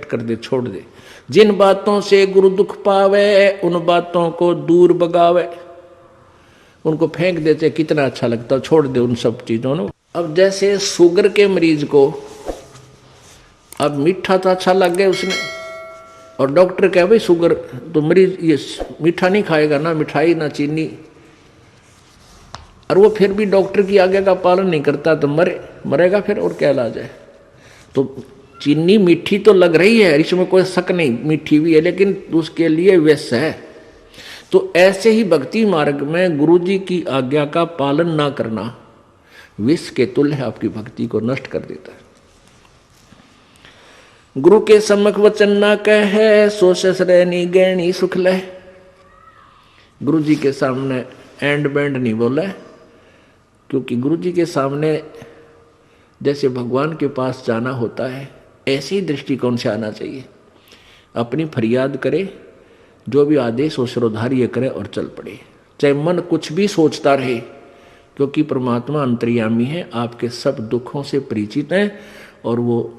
कर दे, छोड़ दे। जिन बातों से गुरु दुख पावे उन बातों को दूर भगावे। उनको फेंक देते, कितना अच्छा लगता, छोड़ दे उन सब चीजों को। अब जैसे शुगर के मरीज को अब मीठा तो अच्छा लग गया उसने, और डॉक्टर कहे भाई शुगर तो मरीज ये मीठा नहीं खाएगा, ना मिठाई ना चीनी, और वो फिर भी डॉक्टर की आज्ञा का पालन नहीं करता तो मरेगा फिर, और क्या इलाज है। तो चीनी मीठी तो लग रही है, इसमें कोई शक नहीं, मीठी भी है, लेकिन उसके लिए विष है। तो ऐसे ही भक्ति मार्ग में गुरु जी की आज्ञा का पालन ना करना विष के तुल्य है, आपकी भक्ति को नष्ट कर देता है। गुरु के सम्मुख वचन ना कहे सो ससरैनी गैणी सुख ले। गुरु जी के सामने एंड बैंड नहीं बोला, क्योंकि गुरु जी के सामने जैसे भगवान के पास जाना होता है ऐसे ही दृष्टिकोण से आना चाहिए। अपनी फरियाद करे, जो भी आदेश हो सिरोधार्य करे और चल पड़े, चाहे मन कुछ भी सोचता रहे, क्योंकि परमात्मा अंतर्यामी है, आपके सब दुखों से परिचित है, और वो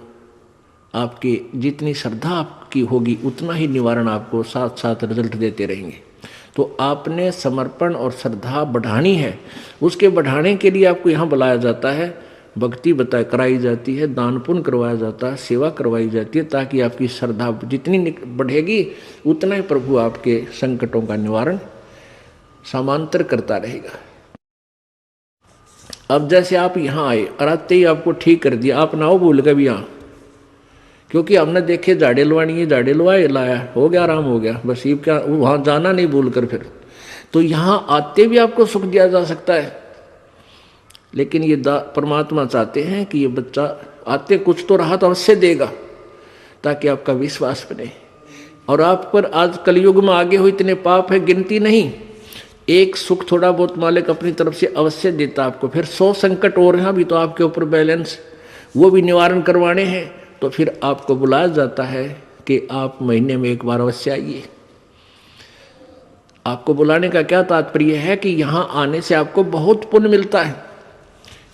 आपके जितनी श्रद्धा आपकी होगी उतना ही निवारण आपको साथ साथ रिजल्ट देते रहेंगे। तो आपने समर्पण और श्रद्धा बढ़ानी है, उसके बढ़ाने के लिए आपको यहाँ बुलाया जाता है, भक्ति कराई जाती है, दान पुण्य करवाया जाता है, सेवा करवाई जाती है, ताकि आपकी श्रद्धा जितनी बढ़ेगी उतना ही प्रभु आपके संकटों का निवारण समांतर करता रहेगा। अब जैसे आप यहाँ आए और आते ही आपको ठीक कर दिया, आप ना हो भूल गए भी यहाँ, क्योंकि हमने देखे झाड़े लवानी है, झाड़े लवाए लाया, हो गया, आराम हो गया, बस ये क्या वहाँ जाना नहीं भूल कर फिर। तो यहाँ आते भी आपको सुख दिया जा सकता है, लेकिन ये परमात्मा चाहते हैं कि ये बच्चा आते कुछ तो रहा तो अवश्य देगा, ताकि आपका विश्वास बने। और आप पर आज कलयुग में आगे हो इतने पाप है, गिनती नहीं। एक सुख थोड़ा बहुत मालिक अपनी तरफ से अवश्य देता आपको, फिर 100 संकट और हैं अभी तो आपके ऊपर बैलेंस, वो भी निवारण करवाने हैं। तो फिर आपको बुलाया जाता है कि आप महीने में एक बार अवश्य आइए। आपको बुलाने का क्या तात्पर्य है कि यहाँ आने से आपको बहुत पुण्य मिलता है,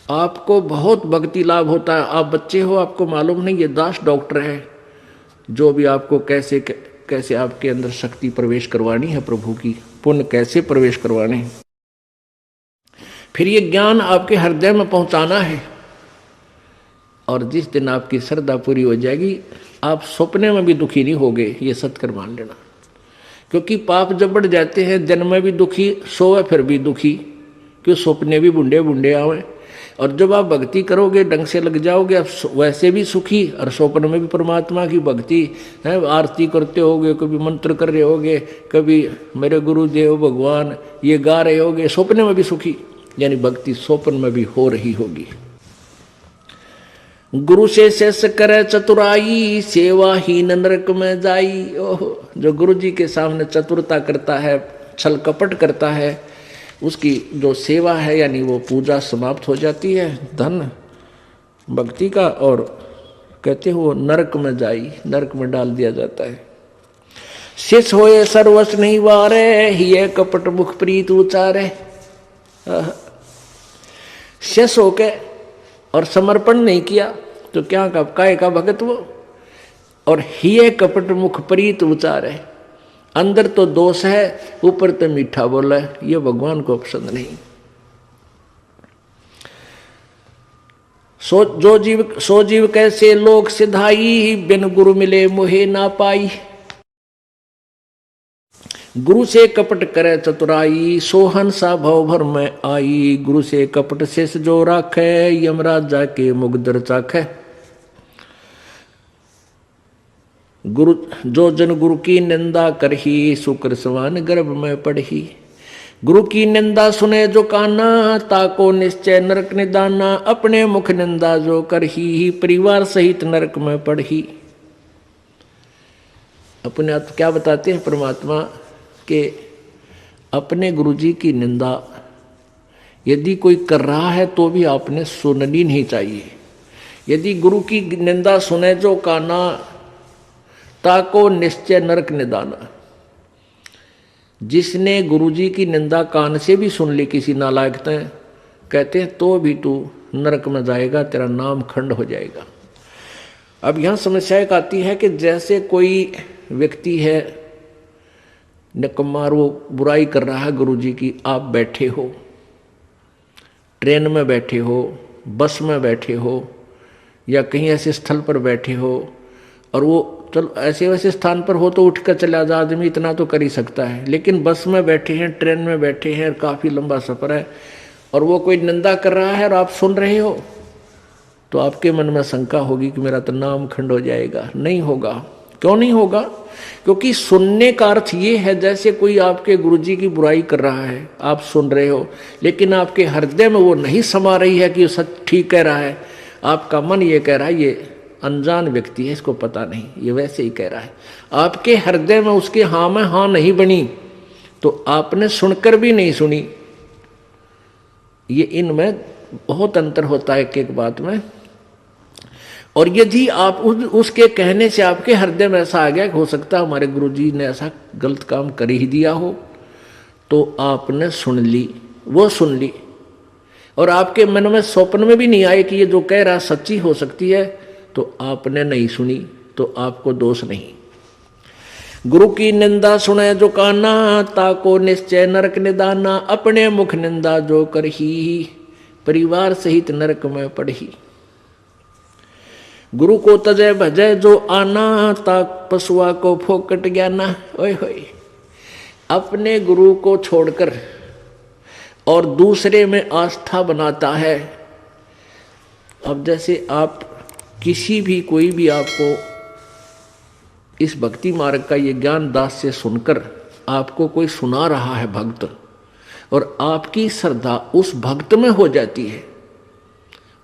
आपको बहुत भक्ति लाभ होता है। आप बच्चे हो, आपको मालूम नहीं, ये दास डॉक्टर है जो भी आपको कैसे कैसे आपके अंदर शक्ति प्रवेश करवानी है, प्रभु की पुण्य कैसे प्रवेश करवाने हैं, फिर ये ज्ञान आपके हृदय में पहुंचाना है। और जिस दिन आपकी श्रद्धा पूरी हो जाएगी, आप सपने में भी दुखी नहीं होगे, ये सत्कर मान लेना। क्योंकि पाप जब बढ़ जाते हैं, दिन में भी दुखी, सोए फिर भी दुखी, क्यों सपने भी बुंडे बुंडे आवे। और जब आप भक्ति करोगे, ढंग से लग जाओगे, आप वैसे भी सुखी, और स्वप्न में भी परमात्मा की भक्ति है, आरती करते होगे, कभी मंत्र कर रहे होगे, कभी मेरे गुरुदेव भगवान ये गा रहे होगे, स्वप्न में भी सुखी, यानी भक्ति स्वप्न में भी हो रही होगी। गुरु से शेष करे चतुराई सेवाहीन नरक में जाई। ओहो, जो गुरु जी के सामने चतुरता करता है, छल कपट करता है, उसकी जो सेवा है यानी वो पूजा समाप्त हो जाती है, धन भक्ति का, और कहते हो वो नरक में जाई, नरक में डाल दिया जाता है। शिष होए सर्वस नहीं वारे, हिये कपट मुख प्रीत उचारे। शेष होके और समर्पण नहीं किया तो क्या काय का भगत वो, और हिये कपट मुख प्रीत उचारे। अंदर तो दोष है, ऊपर तो मीठा बोला है, ये भगवान को पसंद नहीं। सो जीव कैसे लोग सिधाई, बिन गुरु मिले मोहे ना पाई। गुरु से कपट करे चतुराई, सोहन सा भव भर में आई। गुरु से कपट शेष जो राखे, यमराज जाके मुगदर चाखे। गुरु जो जन गुरु की निंदा करही, शुक्र समान गर्भ में पढ़ही। गुरु की निंदा सुने जो काना, ताको निश्चय नरक निदाना। अपने मुख निंदा जो करही, परिवार सहित नरक में पढ़ही। अपने आप क्या बताते हैं परमात्मा के, अपने गुरु जी की निंदा यदि कोई कर रहा है तो भी आपने सुननी नहीं चाहिए। यदि गुरु की निंदा सुने जो काना, ताको निश्चय नरक निदाना। जिसने गुरु जी की निंदा कान से भी सुन ली किसी नालायक ने, कहते हैं तो भी तू नरक में जाएगा, तेरा नाम खंड हो जाएगा। अब यहाँ समस्या एक आती है कि जैसे कोई व्यक्ति है निकम्मा, वो बुराई कर रहा है गुरुजी की, आप बैठे हो, ट्रेन में बैठे हो, बस में बैठे हो, या कहीं ऐसे स्थल पर बैठे हो, और वो चलो ऐसे वैसे स्थान पर हो तो उठ कर चला जा, आदमी इतना तो कर ही सकता है। लेकिन बस में बैठे हैं, ट्रेन में बैठे हैं, काफ़ी लंबा सफ़र है, और वो कोई निंदा कर रहा है और आप सुन रहे हो, तो आपके मन में शंका होगी कि मेरा तो नाम खंड हो जाएगा। नहीं होगा। क्यों नहीं होगा? क्योंकि सुनने का अर्थ ये है जैसे कोई आपके गुरुजी की बुराई कर रहा है, आप सुन रहे हो, लेकिन आपके हृदय में वो नहीं समा रही है कि वो सच ठीक कह रहा है। आपका मन ये कह रहा है ये अनजान व्यक्ति है, इसको पता नहीं, ये वैसे ही कह रहा है। आपके हृदय में उसके हाँ में हाँ नहीं बनी, तो आपने सुनकर भी नहीं सुनी। ये इनमें बहुत अंतर होता है एक एक बात में। और यदि आप उसके कहने से आपके हृदय में ऐसा आ गया कि हो सकता है हमारे गुरुजी ने ऐसा गलत काम कर ही दिया हो, तो आपने सुन ली, वो सुन ली, और आपके मन में स्वप्न में भी नहीं आए कि ये जो कह रहा सच्ची हो सकती है, तो आपने नहीं सुनी, तो आपको दोष नहीं। गुरु की निंदा सुने जो काना, ताको निश्चय नरक निदाना, अपने मुख निंदा जो करही, परिवार सहित नरक में पड़ही। गुरु को तजय भजय जो आना, ताक पशुआ को फोकट ज्ञाना। ओए होए, अपने गुरु को छोड़कर और दूसरे में आस्था बनाता है। अब जैसे आप किसी भी कोई भी आपको इस भक्ति मार्ग का ये ज्ञान दास से सुनकर आपको कोई सुना रहा है भक्त, और आपकी श्रद्धा उस भक्त में हो जाती है,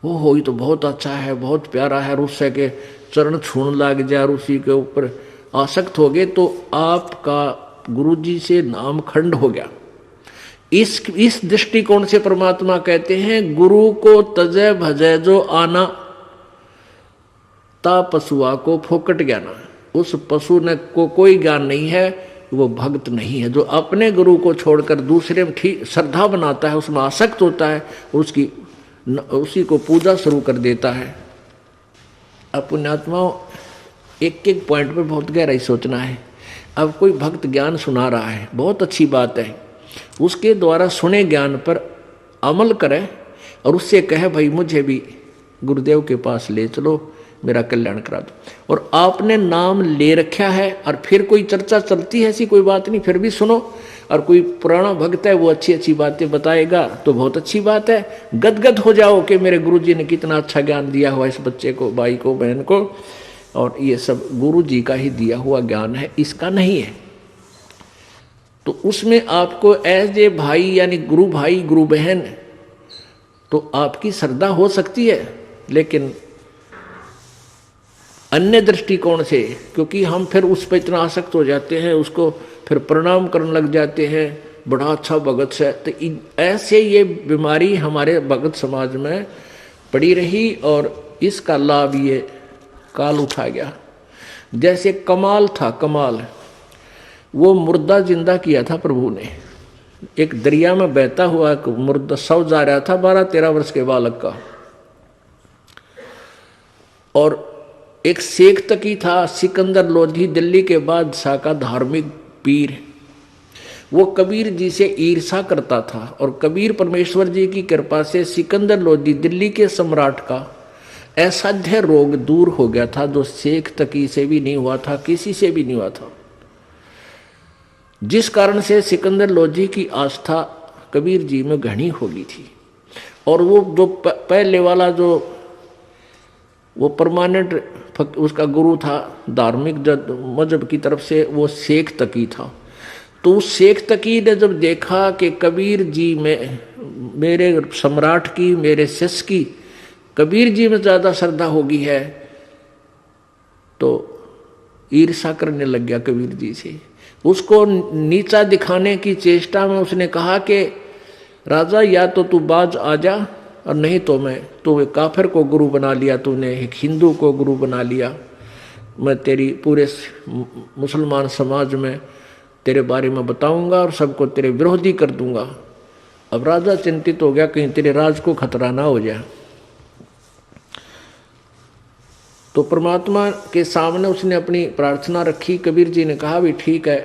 वो हो तो बहुत अच्छा है, बहुत प्यारा है, उससे के चरण छूने लग जाए, उसी के ऊपर आसक्त हो गए, तो आपका गुरुजी से नाम खंड हो गया। इस दृष्टिकोण से परमात्मा कहते हैं गुरु को तजय भजय जो आना, ता पशुआ को फोकट ज्ञाना। उस पशु ने को कोई ज्ञान नहीं है, वो भक्त नहीं है। जो अपने गुरु को छोड़कर दूसरे में ठीक श्रद्धा बनाता है, उसमें आसक्त होता है, उसी को पूजा शुरू कर देता है। अब पुण्यात्माओं, एक एक पॉइंट पे बहुत गहराई सोचना है। अब कोई भक्त ज्ञान सुना रहा है, बहुत अच्छी बात है, उसके द्वारा सुने ज्ञान पर अमल करे और उससे कहे भाई मुझे भी गुरुदेव के पास ले चलो, मेरा कल्याण करा दो। और आपने नाम ले रखा है और फिर कोई चर्चा चलती है, ऐसी कोई बात नहीं, फिर भी सुनो। और कोई पुराना भक्त है वो अच्छी अच्छी बातें बताएगा तो बहुत अच्छी बात है, गदगद हो जाओ कि मेरे गुरुजी ने कितना अच्छा ज्ञान दिया हुआ इस बच्चे को, भाई को, बहन को, और ये सब गुरुजी का ही दिया हुआ ज्ञान है, इसका नहीं है। तो उसमें आपको एज ए भाई यानी गुरु भाई गुरु बहन तो आपकी श्रद्धा हो सकती है, लेकिन अन्य दृष्टिकोण से, क्योंकि हम फिर उस पर इतना आसक्त हो जाते हैं, उसको फिर प्रणाम करने लग जाते हैं, बड़ा अच्छा भगत है, तो ऐसे ये बीमारी हमारे भगत समाज में पड़ी रही और इसका लाभ ये काल उठा गया। जैसे कमाल था, कमाल वो मुर्दा जिंदा किया था प्रभु ने। एक दरिया में बहता हुआ मुर्दा शव जा रहा था 12-13 वर्ष के बालक का, और एक शेख तकी था सिकंदर लोधी, दिल्ली के बादशाह का धार्मिक पीर। वो कबीर जी से ईर्षा करता था और कबीर परमेश्वर जी की कृपा से सिकंदर लोधी दिल्ली के सम्राट का असाध्य रोग दूर हो गया था, जो शेख तकी से भी नहीं हुआ था, किसी से भी नहीं हुआ था, जिस कारण से सिकंदर लोधी की आस्था कबीर जी में घनी हो गई थी। और वो जो पहले वाला जो वो परमानेंट उसका गुरु था धार्मिक मजहब की तरफ से, वो शेख तकी था। तो उस शेख तकी ने जब देखा कि कबीर जी में, मेरे सम्राट की, मेरे शिष्य की कबीर जी में ज़्यादा श्रद्धा होगी है, तो ईर्षा करने लग गया कबीर जी से। उसको नीचा दिखाने की चेष्टा में उसने कहा कि राजा या तो तू बाज आ जा, और नहीं तो मैं, तो वे काफिर को गुरु बना लिया तूने, एक हिंदू को गुरु बना लिया, मैं तेरी पूरे मुसलमान समाज में तेरे बारे में बताऊंगा और सबको तेरे विरोधी कर दूंगा। अब राजा चिंतित हो गया कहीं तेरे राज को खतरा ना हो जाए। तो परमात्मा के सामने उसने अपनी प्रार्थना रखी। कबीर जी ने कहा भी ठीक है।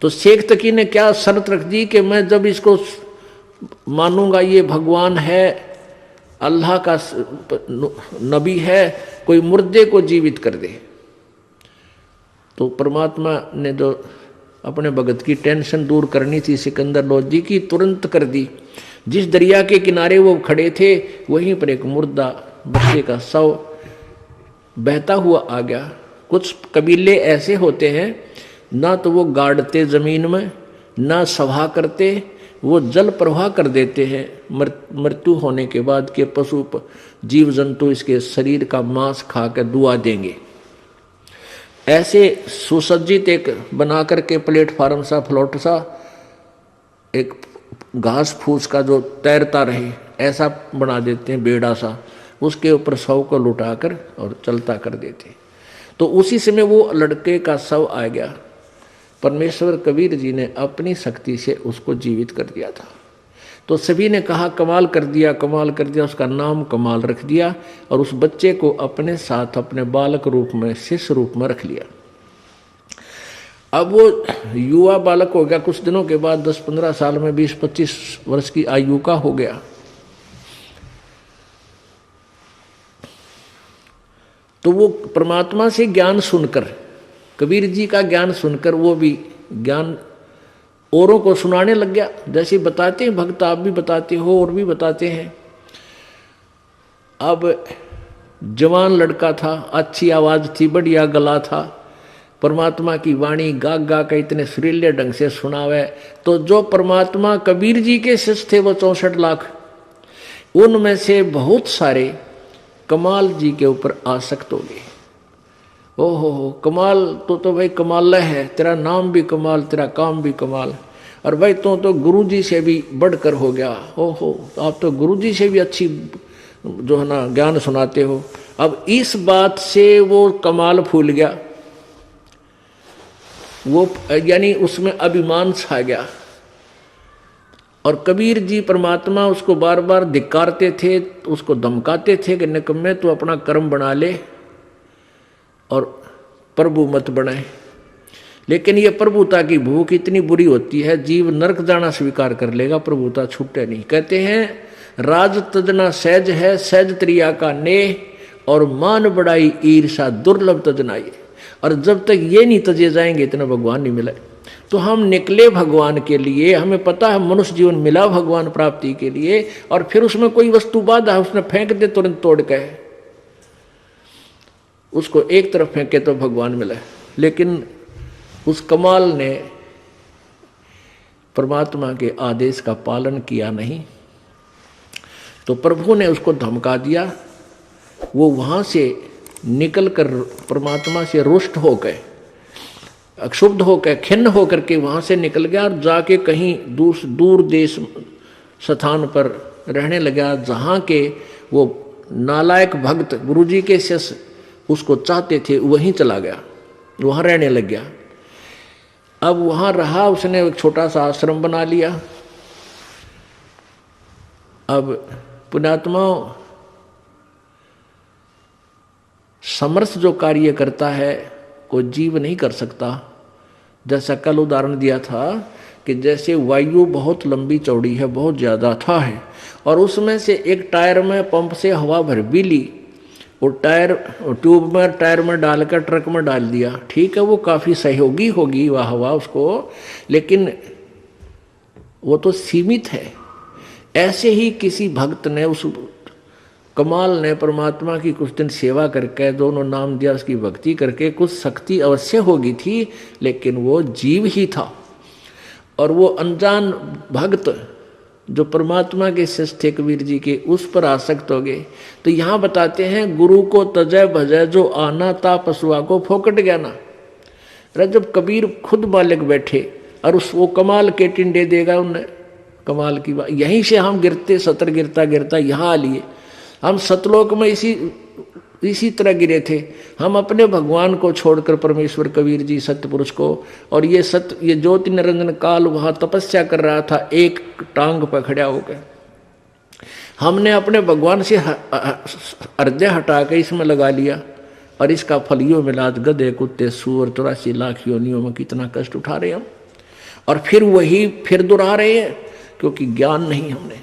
तो शेख तकी ने क्या शर्त रख दी कि मैं जब इसको मानूंगा ये भगवान है, अल्लाह का नबी है, कोई मुर्दे को जीवित कर दे। तो परमात्मा ने जो अपने भगत की टेंशन दूर करनी थी सिकंदर लोधी की, तुरंत कर दी। जिस दरिया के किनारे वो खड़े थे वहीं पर एक मुर्दा बच्चे का शव बहता हुआ आ गया। कुछ कबीले ऐसे होते हैं, ना तो वो गाड़ते जमीन में, ना सभा करते, वो जल प्रवाह कर देते हैं मृत्यु होने के बाद के पशु जीव जंतु इसके शरीर का मांस खा कर दुआ देंगे। ऐसे सुसज्जित एक बना करके प्लेटफार्म सा, फ्लोट सा, एक घास फूस का जो तैरता रहे ऐसा बना देते हैं, बेड़ा सा, उसके ऊपर शव को लुटाकर और चलता कर देते। तो उसी समय वो लड़के का शव आ गया। परमेश्वर कबीर जी ने अपनी शक्ति से उसको जीवित कर दिया था। तो सभी ने कहा कमाल कर दिया, कमाल कर दिया। उसका नाम कमाल रख दिया और उस बच्चे को अपने साथ अपने बालक रूप में, शिष्य रूप में रख लिया। अब वो युवा बालक हो गया। कुछ दिनों के बाद 10-15 साल में 20-25 वर्ष की आयु का हो गया। तो वो परमात्मा से ज्ञान सुनकर, कबीर जी का ज्ञान सुनकर वो भी ज्ञान औरों को सुनाने लग गया। जैसे बताते हैं भक्त, आप भी बताते हो और भी बताते हैं। अब जवान लड़का था, अच्छी आवाज थी, बढ़िया गला था, परमात्मा की वाणी गा गा के इतने सुरीले ढंग से सुनावे। तो जो परमात्मा कबीर जी के शिष्य थे वो 64 लाख, उनमें से बहुत सारे कमाल जी के ऊपर आसक्त हो गए। ओहो कमाल तो भाई कमाल है, तेरा नाम भी कमाल, तेरा काम भी कमाल, और भाई तो गुरु जी से भी बढ़कर हो गया। ओहो आप तो गुरु जी से भी अच्छी जो है ना ज्ञान सुनाते हो। अब इस बात से वो कमाल फूल गया, वो यानी उसमें अभिमान छा गया। और कबीर जी परमात्मा उसको बार बार धिक्कारते थे, उसको धमकाते थे कि निकम्मे तू अपना कर्म बना ले और प्रभु मत बनाए। लेकिन ये प्रभुता की भूख इतनी बुरी होती है, जीव नरक जाना स्वीकार कर लेगा, प्रभुता छूटे नहीं। कहते हैं राज तजना सहज है, सहज त्रिया का नेह, और मान बढ़ाई ईर्षा दुर्लभ तजनाई। और जब तक ये नहीं तजे जाएंगे इतना भगवान नहीं मिले। तो हम निकले भगवान के लिए, हमें पता है मनुष्य जीवन मिला भगवान प्राप्ति के लिए, और फिर उसमें कोई वस्तु बाधा उसने फेंक दे तुरंत तोड़ के, उसको एक तरफ फेंके तो भगवान मिला। लेकिन उस कमाल ने परमात्मा के आदेश का पालन किया नहीं, तो प्रभु ने उसको धमका दिया। वो वहां से निकलकर परमात्मा से रुष्ट होकर, अक्षुब्ध होकर, खिन्न होकर के वहां से निकल गया और जाके कहीं दूर देश स्थान पर रहने लगा, जहां के वो नालायक भक्त गुरुजी के शिष्य उसको चाहते थे, वहीं चला गया, वहां रहने लग गया। अब वहां रहा, उसने एक छोटा सा आश्रम बना लिया। अब पुण्यात्मा समर्थ जो कार्य करता है कोई जीव नहीं कर सकता। जैसा कल उदाहरण दिया था कि जैसे वायु बहुत लंबी चौड़ी है, बहुत ज़्यादा था है, और उसमें से एक टायर में पंप से हवा भर भी ली, वो टायर ट्यूब में टायर में डालकर ट्रक में डाल दिया, ठीक है वो काफ़ी सहयोगी होगी वह हवा उसको, लेकिन वो तो सीमित है। ऐसे ही किसी भक्त ने, उस कमाल ने परमात्मा की कुछ दिन सेवा करके, दोनों नाम दिया, उसकी भक्ति करके कुछ शक्ति अवश्य होगी थी, लेकिन वो जीव ही था। और वो अनजान भक्त जो परमात्मा के शिष्य थे कबीर जी के, उस पर आसक्त हो गए। तो यहाँ बताते हैं गुरु को तजय भजय जो आना ता पशुआ को फोकट गया ना। अरे जब कबीर खुद मालिक बैठे और उस वो कमाल के टिंडे देगा उन्हें, कमाल की बात। यहीं से हम गिरते, सतर गिरता गिरता यहाँ आ लिए। हम सतलोक में इसी तरह गिरे थे। हम अपने भगवान को छोड़कर परमेश्वर कबीर जी सत्य पुरुष को, और ये ज्योति निरंजन काल वहाँ तपस्या कर रहा था, एक टांग पर खड़ा होकर। हमने अपने भगवान से हृदय हटा के इसमें लगा लिया और इसका फल यो मिला। आज गधे कुत्ते सूअर 84 लाख योनियों में कितना कष्ट उठा रहे हम, और फिर वही फिर दोहरा रहे हैं क्योंकि ज्ञान नहीं हमने।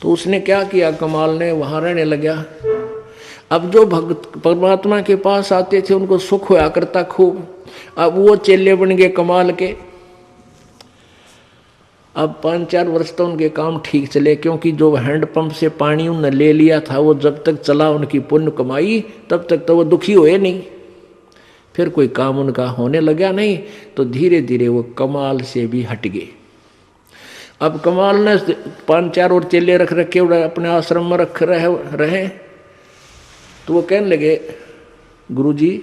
तो उसने क्या किया, कमाल ने वहां रहने लगा। अब जो भक्त परमात्मा के पास आते थे उनको सुख होया करता खूब। अब वो चेले बन गए कमाल के। अब 5-4 वर्ष तो उनके काम ठीक चले, क्योंकि जो हैंडपंप से पानी उन्होंने ले लिया था वो जब तक चला उनकी पुण्य कमाई तब तक तो वो दुखी हुए नहीं। फिर कोई काम उनका होने लगा नहीं, तो धीरे धीरे वो कमाल से भी हट गए। अब कमाल ने 5-4 और चेले रख रखे अपने आश्रम में रख रहे। तो वो कहने लगे, गुरुजी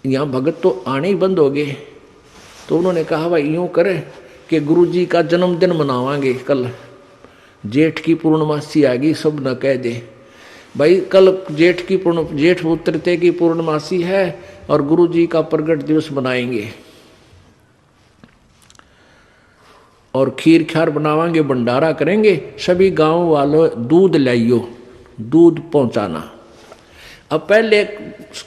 यहाँ भगत तो आने ही बंद हो गए। तो उन्होंने कहा भाई यूँ करे कि गुरुजी का जन्मदिन मनावांगे कल, जेठ की पूर्णमासी आ गई, सब न कह दे भाई कल जेठ उतरते की पूर्णमासी है और गुरुजी का प्रगट दिवस मनाएंगे और खीर ख्यार बनावांगे, भंडारा करेंगे। सभी गांव वालों दूध लाइयो, दूध पहुंचाना। अब पहले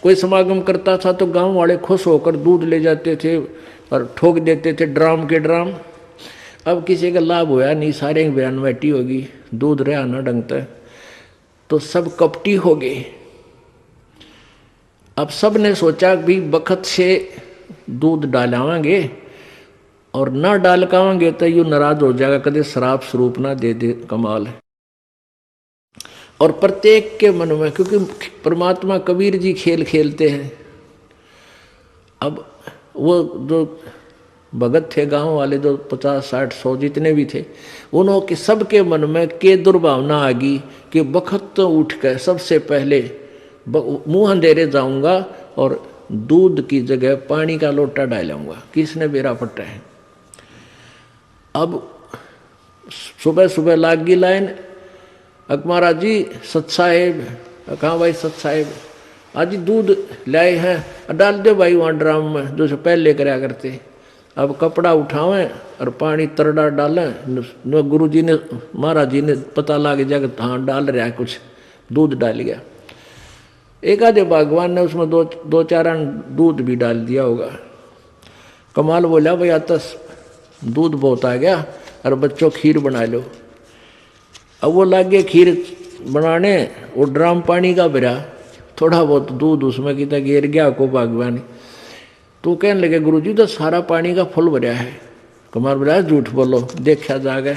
कोई समागम करता था तो गांव वाले खुश होकर दूध ले जाते थे और ठोक देते थे ड्राम के ड्राम। अब किसी का लाभ होया नहीं, सारे बयानवैटी होगी, दूध रहा ना ढंगता, तो सब कपटी हो गए। अब सब ने सोचा भी बखत से दूध डालावांगे और ना डाल कावांगे तो यू नाराज हो जाएगा, कदे शराब स्वरूप ना दे दे। कमाल है। और प्रत्येक के मन में, क्योंकि परमात्मा कबीर जी खेल खेलते हैं। अब वो जो भगत थे गांव वाले, जो 50, 60, 100 जितने भी थे, उन्होंने सबके मन में के दुर्भावना आ गई कि बखत तो उठ कर सबसे पहले मुंह अंधेरे जाऊंगा और दूध की जगह पानी का लोटा डालूंगा। किसने बेरा पट्टा है। अब सुबह सुबह लाग गई लाइन, अकमारा जी सत साहेब, कहाँ भाई सत साहेब, आज दूध लाए हैं, डाल दो भाई वहाँ ड्राम में जो पहले कराया करते। अब कपड़ा उठावें और पानी तरड़ा डालें। गुरु जी ने महाराज जी ने पता लग जाएगा हाँ डाल रहा है कुछ, दूध डाल गया। एक आधे भगवान ने उसमें दो चार दूध भी डाल दिया होगा। कमाल बोला भाई आता दूध बहुत आ गया और बच्चों खीर बना लो। अब वो लग गए खीर बनाने, वो ड्राम पानी का भरा, थोड़ा बहुत दूध उसमें कितना गिर गया को भगवान। तो कहने लगे गुरुजी तो सारा पानी का फुल भरा है। कमाल बोला झूठ बोलो, देखा जाएगा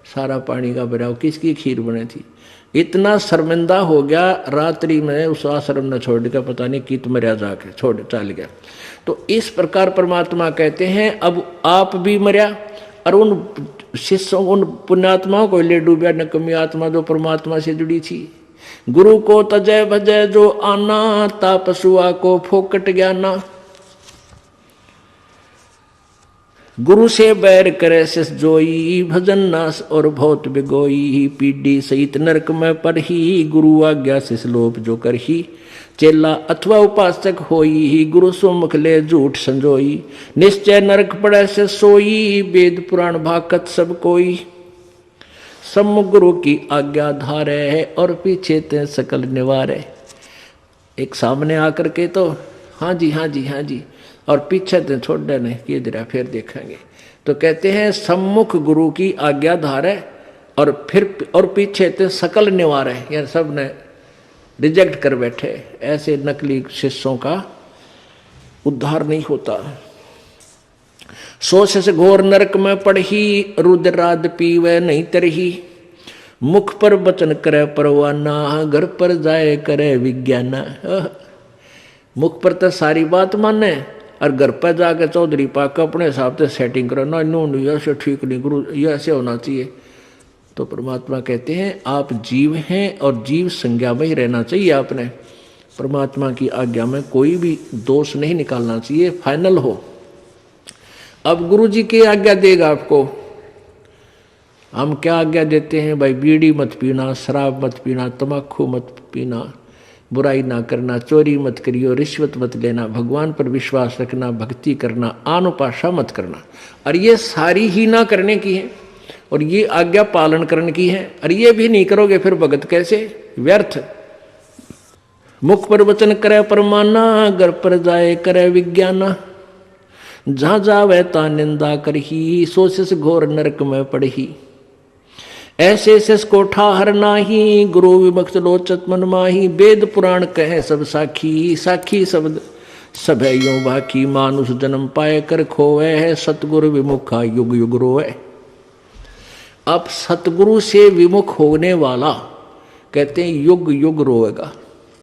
सारा पानी का भरा, किसकी खीर बनी थी। इतना शर्मिंदा हो गया, रात्रि में उस आश्रम ने छोड़ दिया, पता नहीं कित मरिया जाके छोड़ चल गया। तो इस प्रकार परमात्मा कहते हैं अब आप भी मरिया और उन शिष्यों उन पुण्यात्माओं को ले डूबा, नकमी आत्मा जो परमात्मा से जुड़ी थी। गुरु को तजय भजय जो आना, तापसुआ को फोकट ज्ञाना। गुरु से बैर करे शिष जोई, भजन नास और बहुत बिगोई। पीढ़ी सहित नरक में पढ़ी, गुरु आज्ञा शिष लोप जो करही। चेला अथवा उपासक होई, गुरु सुमुख ले झूठ संजोई। निश्चय नरक पड़े से सोई, वेद पुराण भाकत सब कोई। सम्मुख गुरु की आज्ञा धारे, और पीछे ते सकल निवारे। एक सामने आकर के तो हाँ जी हाँ जी हाँ जी, और पीछे ते छोड़ देने कि इधर फिर देखेंगे। तो कहते हैं सम्मुख गुरु की आज्ञा धारे और फिर और पीछे ते सकल निवारे, यार सब ने रिजेक्ट कर बैठे। ऐसे नकली शिष्यों का उद्धार नहीं होता। सोच से घोर नरक में पड़ही, रुद्राद पीवे नहीं तरही। मुख पर वचन करे परवाना, घर पर जाए करे विज्ञाना। मुख पर तो सारी बात माने और घर पर जाकर चौधरी पाक अपने हिसाब से सेटिंग करना, नो ऐसे ठीक नहीं गुरु, ये ऐसे होना चाहिए। तो परमात्मा कहते हैं आप जीव हैं और जीव संज्ञा में ही रहना चाहिए। आपने परमात्मा की आज्ञा में कोई भी दोष नहीं निकालना चाहिए, फाइनल हो। अब गुरु जी की आज्ञा देगा आपको। हम क्या आज्ञा देते हैं भाई, बीड़ी मत पीना, शराब मत पीना, तम्बाकू मत पीना, बुराई ना करना, चोरी मत करियो, रिश्वत मत लेना, भगवान पर विश्वास रखना, भक्ति करना, आनुपाशा मत करना। और ये सारी ही ना करने की है। और ये आज्ञा पालन करने की है। और ये भी नहीं करोगे फिर भगत कैसे, व्यर्थ। मुख पर वचन करे परमाना, घर पर जाए करे विज्ञाना। जहां जावे ता निंदा करही, सोच घोर नरक में पड़ही। ऐसे शेष को ठाहर नाही, गुरु विमुक्त लोचत मन माही। वेद पुराण कहे सब साखी, साखी शब्द सब है यूं बाकी। मानुष जन्म पाए कर खोवे है, सतगुरु विमुखा युग युग रोवे। अब सतगुरु से विमुख होने वाला कहते हैं युग युग रोएगा।